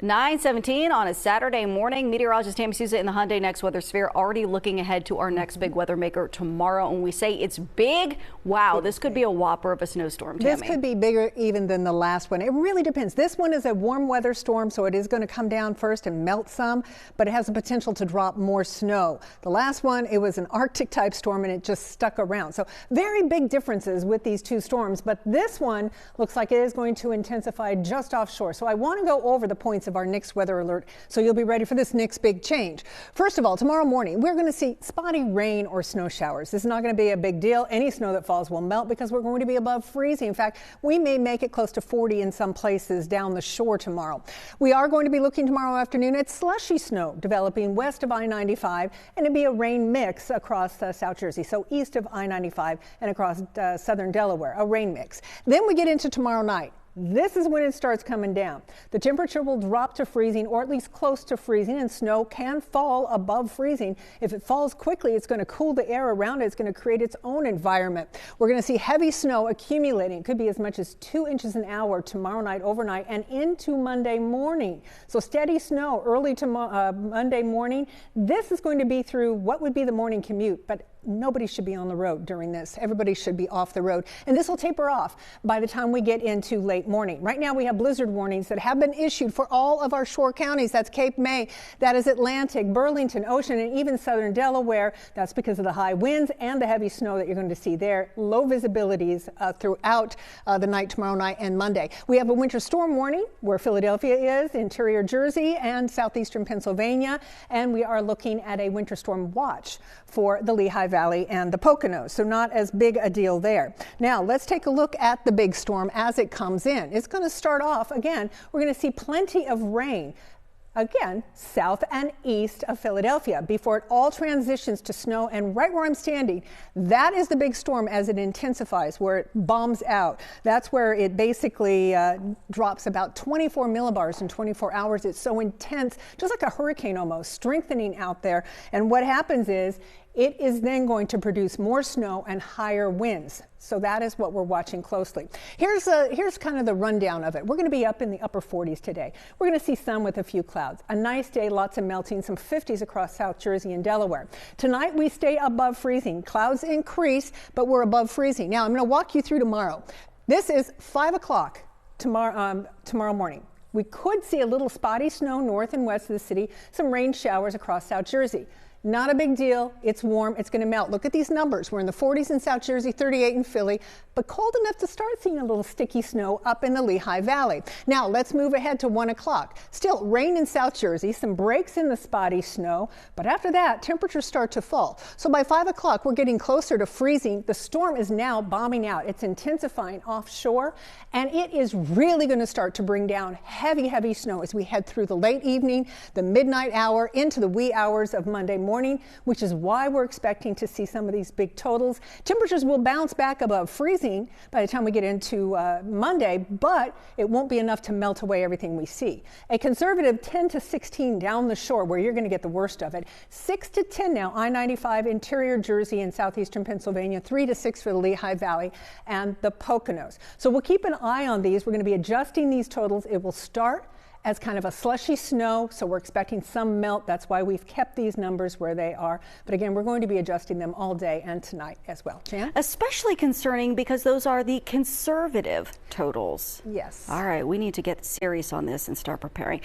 9:17 on a Saturday morning. Meteorologist Tammie Souza in the Hyundai Next Weather Sphere, already looking ahead to our next big weather maker tomorrow. And we say it's big. Wow, this could be a whopper of a snowstorm, Tammie. This could be bigger even than the last one. It really depends. This one is a warm weather storm, so it is going to come down first and melt some, but it has the potential to drop more snow. The last one, it was an Arctic type storm and it just stuck around. So very big differences with these two storms, but this one looks like it is going to intensify just offshore. So I want to go over the points of our next weather alert so you'll be ready for this next big change. First of all, tomorrow morning, we're going to see spotty rain or snow showers. This is not going to be a big deal. Any snow that falls will melt because we're going to be above freezing. In fact, we may make it close to 40 in some places down the shore tomorrow. We are going to be looking tomorrow afternoon at slushy snow developing west of I-95, and it'll be a rain mix across South Jersey, so east of I-95 and across southern Delaware, a rain mix. Then we get into tomorrow night. This is when it starts coming down. The temperature will drop to freezing, or at least close to freezing, and snow can fall above freezing. If it falls quickly, it's going to cool the air around it. It's going to create its own environment. We're going to see heavy snow accumulating. It could be as much as 2 inches an hour tomorrow night, overnight, and into Monday morning. So steady snow early to Monday morning. This is going to be through what would be the morning commute, but nobody should be on the road during this. Everybody should be off the road. And this will taper off by the time we get into late morning. Right now we have blizzard warnings that have been issued for all of our shore counties. That's Cape May, that is Atlantic, Burlington, Ocean, and even southern Delaware. That's because of the high winds and the heavy snow that you're going to see there. Low visibilities throughout the night tomorrow night and Monday. We have a winter storm warning where Philadelphia is, interior Jersey, and southeastern Pennsylvania. And we are looking at a winter storm watch for the Lehigh Valley and the Poconos, so not as big a deal there. Now let's take a look at the big storm as it comes in. It's going to start off again. We're going to see plenty of rain. Again, south and east of Philadelphia before it all transitions to snow. And right where I'm standing, that is the big storm as it intensifies, where it bombs out. That's where it basically drops about 24 millibars in 24 hours. It's so intense, just like a hurricane almost, strengthening out there. And what happens is it is then going to produce more snow and higher winds. So that is what we're watching closely. Here's kind of the rundown of it. We're going to be up in the upper 40s today. We're going to see sun with a few clouds. A nice day, lots of melting, some 50s across South Jersey and Delaware. Tonight we stay above freezing. Clouds increase, but we're above freezing. Now I'm going to walk you through tomorrow. This is 5 o'clock tomorrow morning. We could see a little spotty snow north and west of the city, some rain showers across South Jersey. Not a big deal. It's warm. It's going to melt. Look at these numbers. We're in the 40s in South Jersey, 38 in Philly, but cold enough to start seeing a little sticky snow up in the Lehigh Valley. Now let's move ahead to 1 o'clock. Still rain in South Jersey, some breaks in the spotty snow, but after that temperatures start to fall. So by 5 o'clock we're getting closer to freezing. The storm is now bombing out. It's intensifying offshore, and it is really going to start to bring down heavy snow as we head through the late evening, the midnight hour, into the wee hours of Monday morning, which is why we're expecting to see some of these big totals. Temperatures will bounce back above freezing by the time we get into Monday, but it won't be enough to melt away everything we see. A conservative 10 to 16 down the shore, where you're going to get the worst of it. 6 to 10 now, I-95, interior Jersey and southeastern Pennsylvania. 3 to 6 for the Lehigh Valley and the Poconos. So we'll keep an eye on these. We're going to be adjusting these totals. It will start as kind of a slushy snow, so we're expecting some melt. That's why we've kept these numbers where they are. But again, we're going to be adjusting them all day and tonight as well. Jan? Especially concerning because those are the conservative totals. Yes. All right, we need to get serious on this and start preparing.